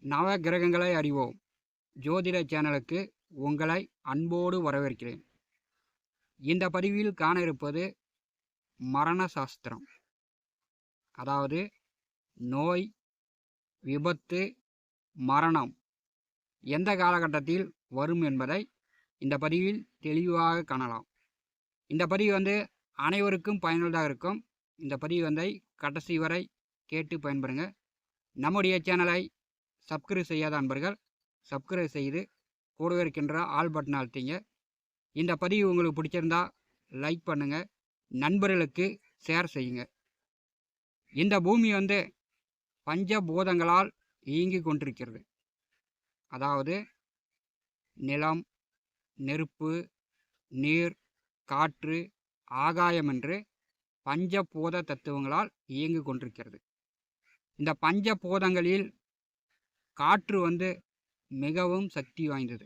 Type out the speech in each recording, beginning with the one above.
நவ கிரகங்களை அறிவோம் ஜோதிட சேனலுக்கு உங்களை அன்போடு வரவேற்கிறேன். இந்த பதிவில் காண இருப்பது மரண சாஸ்திரம், அதாவது நோய், விபத்து, மரணம் எந்த காலகட்டத்தில் வரும் என்பதை இந்த பதிவில் தெளிவாக காணலாம். இந்த பதிவு அனைவருக்கும் பயனுள்ளதாக இருக்கும். இந்த பதிவு கடைசி வரை கேட்டு பயன்பெறுங்க. நம்முடைய சேனலை சப்ஸ்கிரைப் செய்யாத அன்பர்கள் சப்ஸ்கிரைப் செய்து கூடவே இருக்கின்ற ஆல் பட்டன் அழுத்திங்க. இந்த பதிவு உங்களுக்கு பிடிச்சிருந்தா லைக் பண்ணுங்கள், நண்பர்களுக்கு ஷேர் செய்யுங்க. இந்த பூமி பஞ்சபூதங்களால் இயங்கி கொண்டிருக்கிறது. அதாவது நிலம், நெருப்பு, நீர், காற்று, ஆகாயம் என்று பஞ்சபூத தத்துவங்களால் இயங்கி கொண்டிருக்கிறது. இந்த பஞ்சபூதங்களில் காற்று மிகவும் சக்தி வாய்ந்தது.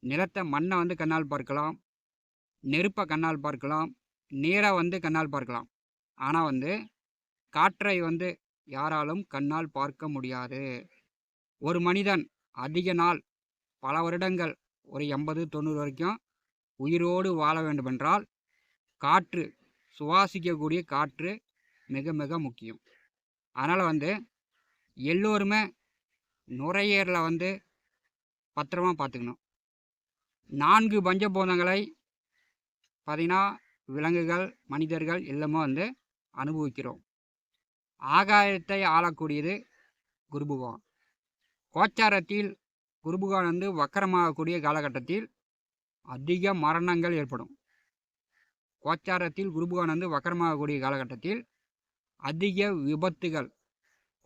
நிலத்தை மண்ணை கண்ணால் பார்க்கலாம், நெருப்பை கண்ணால் பார்க்கலாம், நீரை கண்ணால் பார்க்கலாம். ஆனால் காற்றை யாராலும் கண்ணால் பார்க்க முடியாது. ஒரு மனிதன் அதிக நாள், பல வருடங்கள், ஒரு 80-90 வரைக்கும் உயிரோடு வாழ வேண்டுமென்றால் காற்று, சுவாசிக்கக்கூடிய காற்று மிக மிக முக்கியம். அதனால் எல்லோருமே நுரையீரலை பத்திரமா பார்த்துக்கணும். 4 பஞ்சபூதங்களை பார்த்தீங்கன்னா விலங்குகள், மனிதர்கள் எல்லாமே அனுபவிக்கிறோம். ஆகாயத்தை ஆளக்கூடியது குரு பகவான். கோச்சாரத்தில் குரு பகவான் வக்கரமாகக்கூடிய காலகட்டத்தில் அதிக மரணங்கள் ஏற்படும். கோச்சாரத்தில் குரு பகவான் வக்கரமாகக்கூடிய காலகட்டத்தில் அதிக விபத்துகள்,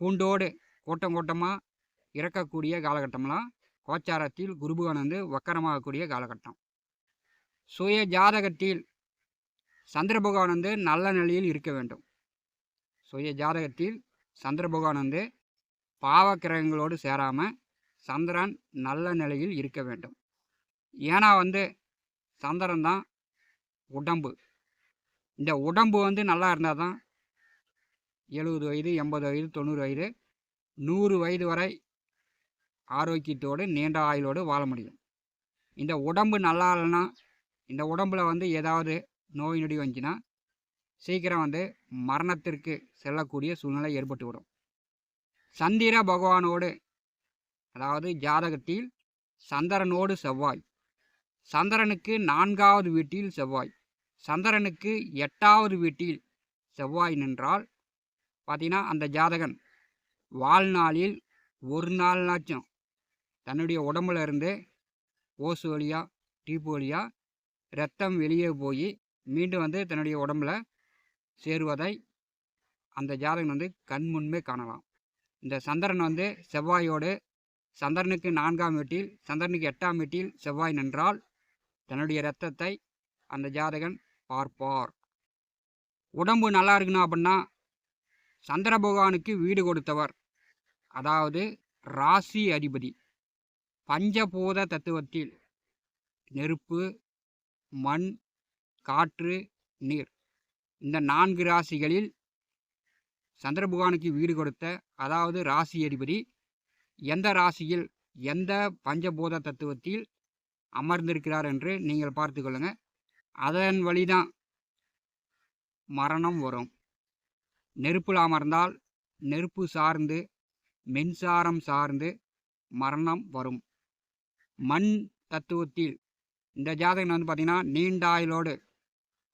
கூண்டோடு கூட்டம் கூட்டமாக இறக்கக்கூடிய காலகட்டம்லாம் கோச்சாரத்தில் குரு பகவான் வக்கரமாகக்கூடிய காலகட்டம். சுய ஜாதகத்தில் சந்திர பகவான் நல்ல நிலையில் இருக்க வேண்டும். சுய ஜாதகத்தில் சந்திர பகவான் பாவ கிரகங்களோடு சேராமல் சந்திரன் நல்ல நிலையில் இருக்க வேண்டும். ஏன்னா சந்திரன் தான் உடம்பு. இந்த உடம்பு நல்லா இருந்தால் தான் 70 வயது, 80 வயது, 90 வயது, 100 வயது வரை ஆரோக்கியத்தோடு நீண்ட ஆயுளோடு வாழ முடியும். இந்த உடம்பு நல்லா இல்லைன்னா, இந்த உடம்பில் ஏதாவது நோய் நொடி வந்துச்சுன்னா சீக்கிரம் மரணத்திற்கு செல்லக்கூடிய சூழ்நிலை ஏற்பட்டுவிடும். சந்திர பகவானோடு, அதாவது ஜாதகத்தில் சந்திரனோடு செவ்வாய், சந்திரனுக்கு 4வது வீட்டில் செவ்வாய், சந்திரனுக்கு 8வது வீட்டில் செவ்வாய் நின்றால் பார்த்தீங்கன்னா அந்த ஜாதகன் வாழ்நாளில் ஒரு நாள்னாச்சும் தன்னுடைய உடம்புல இருந்து ஓசு வழியாக, டீப்பு வழியாக ரத்தம் வெளியே போய் மீண்டும் தன்னுடைய உடம்புல சேருவதை அந்த ஜாதகன் கண் முன்பே காணலாம். இந்த சந்திரன் செவ்வாயோடு, சந்திரனுக்கு 4ஆம் வீட்டில், சந்திரனுக்கு 8ஆம் வீட்டில் செவ்வாய் நின்றால் தன்னுடைய இரத்தத்தை அந்த ஜாதகன் பார்ப்பார். உடம்பு நல்லா இருக்கணும் அப்படின்னா சந்திர பகவானுக்கு வீடு கொடுத்தவர், அதாவது ராசி அதிபதி, பஞ்சபூத தத்துவத்தில் நெருப்பு, மண், காற்று, நீர், இந்த 4 ராசிகளில் சந்திர பகவானுக்கு வீடு கொடுத்த, அதாவது ராசி அதிபதி எந்த ராசியில் எந்த பஞ்சபூத தத்துவத்தில் அமர்ந்திருக்கிறார் என்று நீங்கள் பார்த்து கொள்ளுங்கள். அதன் வழிதான் மரணம் வரும். நெருப்பில் அமர்ந்தால் நெருப்பு சார்ந்து, மின்சாரம் சார்ந்து மரணம் வரும். மண் தத்துவத்தில் இந்த ஜாதகன் பார்த்திங்கன்னா நீண்ட ஆயுளோடு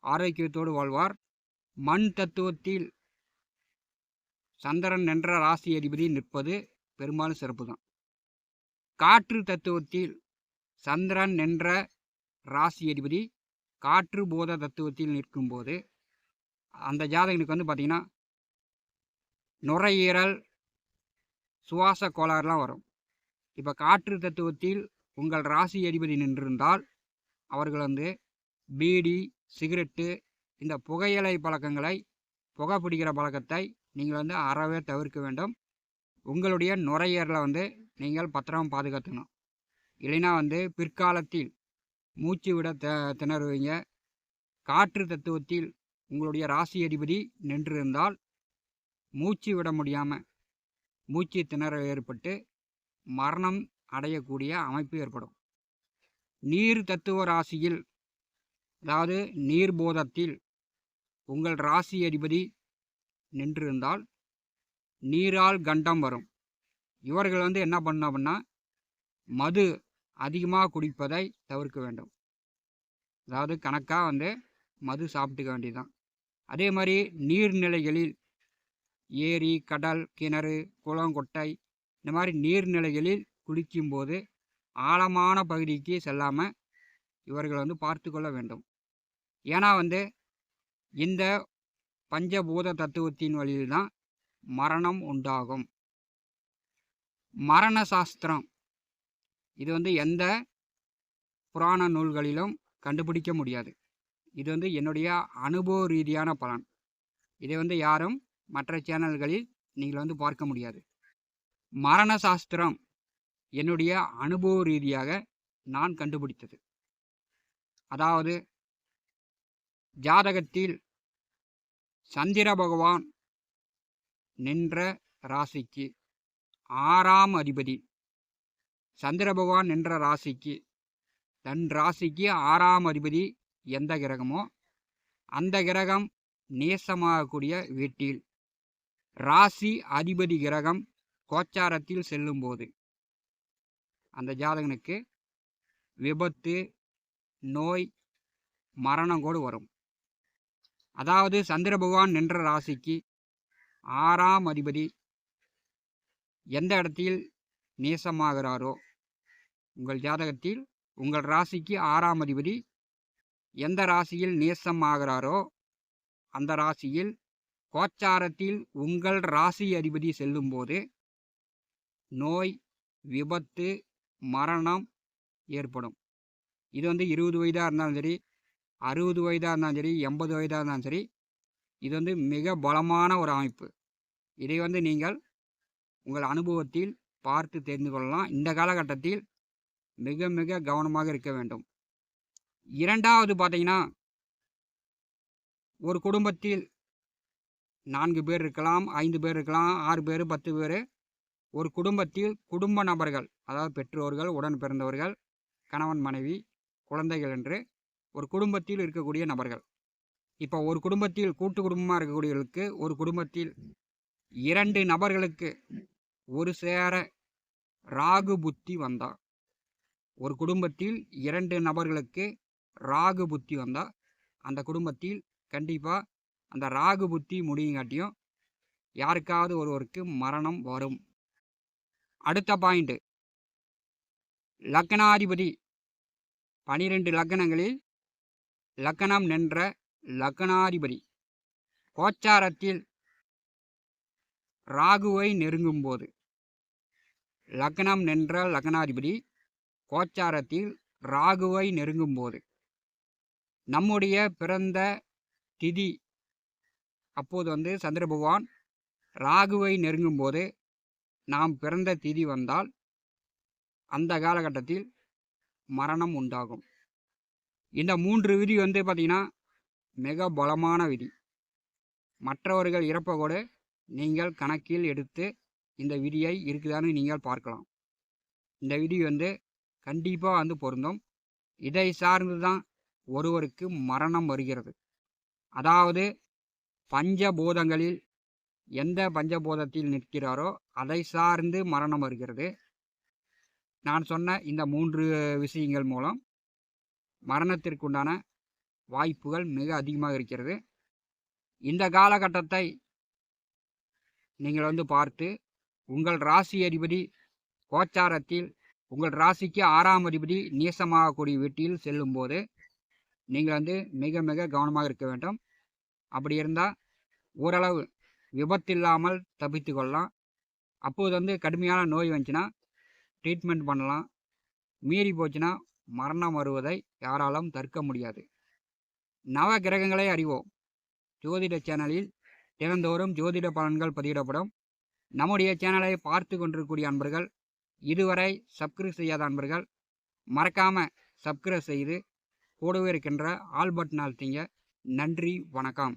ஆரோக்கியத்தோடு வாழ்வார். மண் தத்துவத்தில் சந்திரன் என்ற ராசி அதிபதி நிற்பது பெரும்பாலும் சிறப்பு தான். காற்று தத்துவத்தில் சந்திரன் என்ற ராசி அதிபதி காற்று போத தத்துவத்தில் நிற்கும்போது அந்த ஜாதகனுக்கு பார்த்திங்கன்னா நுரையீரல், சுவாச கோளாறுலாம் வரும். இப்போ காற்று தத்துவத்தில் உங்கள் ராசி அதிபதி நின்றிருந்தால் அவர்கள் பீடி, சிகரெட்டு, இந்த புகையிலை பழக்கங்களை, புகை பிடிக்கிற பழக்கத்தை நீங்கள் அறவே தவிர்க்க வேண்டும். உங்களுடைய நுரையீரலை நீங்கள் பத்திரமா பாதுகாத்துக்கணும். இல்லைன்னா பிற்காலத்தில் மூச்சு விட திணறுவீங்க. காற்று தத்துவத்தில் உங்களுடைய ராசி அதிபதி நின்றிருந்தால் மூச்சு விட முடியாமல் மூச்சு திணறல் ஏற்பட்டு மரணம் அடையக்கூடிய அமைப்பு ஏற்படும். நீர் தத்துவ ராசியில், அதாவது நீர்போதத்தில் உங்கள் ராசி அதிபதி நின்றிருந்தால் நீரால் கண்டம் வரும். இவர்கள் என்ன பண்ணணும் அப்படின்னா, மது அதிகமாக குடிப்பதை தவிர்க்க வேண்டும். அதாவது கணக்காக மது சாப்பிட்டுக்க வேண்டியதுதான். அதே மாதிரி நீர்நிலைகளில், ஏரி, கடல், கிணறு, குளம், கொட்டை, இந்த மாதிரி நீர்நிலைகளில் குளிக்கும்போது ஆழமான பகுதிக்கு செல்லாமல் இவர்கள் பார்த்து கொள்ள வேண்டும். ஏன்னா இந்த பஞ்சபூத தத்துவத்தின் வழியில்தான் மரணம் உண்டாகும். மரண சாஸ்திரம் இது எந்த புராண நூல்களிலும் கண்டுபிடிக்க முடியாது. இது என்னுடைய அனுபவ ரீதியான பலன். இதை யாரும் மற்ற சேனல்களில் நீங்கள் பார்க்க முடியாது. மரண சாஸ்திரம் என்னுடைய அனுபவ ரீதியாக நான் கண்டுபிடித்தது. அதாவது ஜாதகத்தில் சந்திர பகவான் நின்ற ராசிக்கு 6ஆம் அதிபதி, சந்திர பகவான் நின்ற ராசிக்கு, தன் ராசிக்கு 6ஆம் அதிபதி எந்த கிரகமோ அந்த கிரகம் நேசமாகக்கூடிய வீட்டில் ராசி அதிபதி கிரகம் கோச்சாரத்தில் செல்லும்போது அந்த ஜாதகனுக்கு விபத்து, நோய், மரணம் கூட வரும். அதாவது சந்திர பகவான் நின்ற ராசிக்கு 6ஆம் அதிபதி எந்த இடத்தில் நேசமாகிறாரோ, உங்கள் ஜாதகத்தில் உங்கள் ராசிக்கு 6ஆம் அதிபதி எந்த ராசியில் நேசமாகிறாரோ அந்த ராசியில் கோச்சாரத்தில் உங்கள் ராசி அதிபதி செல்லும்போது நோய், விபத்து, மரணம் ஏற்படும். இது 20 வயதாக இருந்தாலும் சரி, 60 வயதாக இருந்தாலும் சரி, 80 வயதாக இருந்தாலும் சரி, இது மிக பலமான ஒரு அமைப்பு. இதை நீங்கள் உங்கள் அனுபவத்தில் பார்த்து தெரிந்து கொள்ளலாம். இந்த காலகட்டத்தில் மிக மிக கவனமாக இருக்க வேண்டும். இரண்டாவது பார்த்தீங்கன்னா, ஒரு குடும்பத்தில் 4 பேர் இருக்கலாம், 5 பேர் இருக்கலாம், 6 பேர், 10 பேர். ஒரு குடும்பத்தில் குடும்ப நபர்கள், அதாவது பெற்றோர்கள், உடன் பிறந்தவர்கள், கணவன், மனைவி, குழந்தைகள் என்று ஒரு குடும்பத்தில் இருக்கக்கூடிய நபர்கள். இப்போ ஒரு குடும்பத்தில் கூட்டு குடும்பமாக இருக்கக்கூடியவர்களுக்கு, ஒரு குடும்பத்தில் 2 நபர்களுக்கு ஒரு சேர ராகு புத்தி வந்தால், ஒரு குடும்பத்தில் 2 நபர்களுக்கு ராகு புத்தி வந்தால் அந்த குடும்பத்தில் கண்டிப்பாக அந்த ராகு புத்தி முடியுங்காட்டியும் யாருக்காவது ஒருவருக்கு மரணம் வரும். அடுத்த பாயிண்ட், லக்னாதிபதி 12 லக்னங்களில் லக்னம் நின்ற லக்னாதிபதி கோச்சாரத்தில் ராகுவை நெருங்கும் போது, லக்னம் நின்ற லக்னாதிபதி கோச்சாரத்தில் ராகுவை நெருங்கும் போது, நம்முடைய பிறந்த திதி அப்போது சந்திர பகவான் ராகுவை நெருங்கும் போது நாம் பிறந்த திதி வந்தால் அந்த காலகட்டத்தில் மரணம் உண்டாகும். இந்த 3 விதி பார்த்திங்கன்னா மிக பலமான விதி. மற்றவர்கள் இறப்ப கூட நீங்கள் கணக்கில் எடுத்து இந்த விதியை இருக்குதான்னு நீங்கள் பார்க்கலாம். இந்த விதி கண்டிப்பாக பொருந்தும். இதை சார்ந்து தான் ஒருவருக்கு மரணம் வருகிறது. அதாவது பஞ்சபூதங்களில் எந்த பஞ்சபூதத்தில் நிற்கிறாரோ அதை சார்ந்து மரணம் வருகிறது. நான் சொன்ன இந்த 3 விஷயங்கள் மூலம் மரணத்திற்குண்டான வாய்ப்புகள் மிக அதிகமாக இருக்கிறது. இந்த காலகட்டத்தை நீங்கள் பார்த்து உங்கள் ராசி அதிபதி கோச்சாரத்தில் உங்கள் ராசிக்கு 6ஆம் அதிபதி நீசமாகக்கூடிய வீட்டில் செல்லும்போது நீங்கள் மிக மிக கவனமாக இருக்க வேண்டும். அப்படி இருந்தால் ஓரளவு விபத்தில்லாமல் தப்பித்து கொள்ளலாம். அப்போது கடுமையான நோய் வந்துச்சுன்னா ட்ரீட்மெண்ட் பண்ணலாம். மீறி போச்சுன்னா மரணம் வருவதை யாராலும் தடுக்க முடியாது. நவ கிரகங்களை அறிவோம் ஜோதிட சேனலில் தினந்தோறும் ஜோதிட பலன்கள் பதிவிடப்படும். நம்முடைய சேனலை பார்த்து கொண்டிருக்கக்கூடிய அன்பர்கள், இதுவரை சப்ஸ்கிரைப் செய்யாத அன்பர்கள் மறக்காமல் சப்ஸ்கிரைப் செய்து கூடவே இருக்கின்ற ஆல் பட்டன் அழுத்திங்க. நன்றி, வணக்கம்.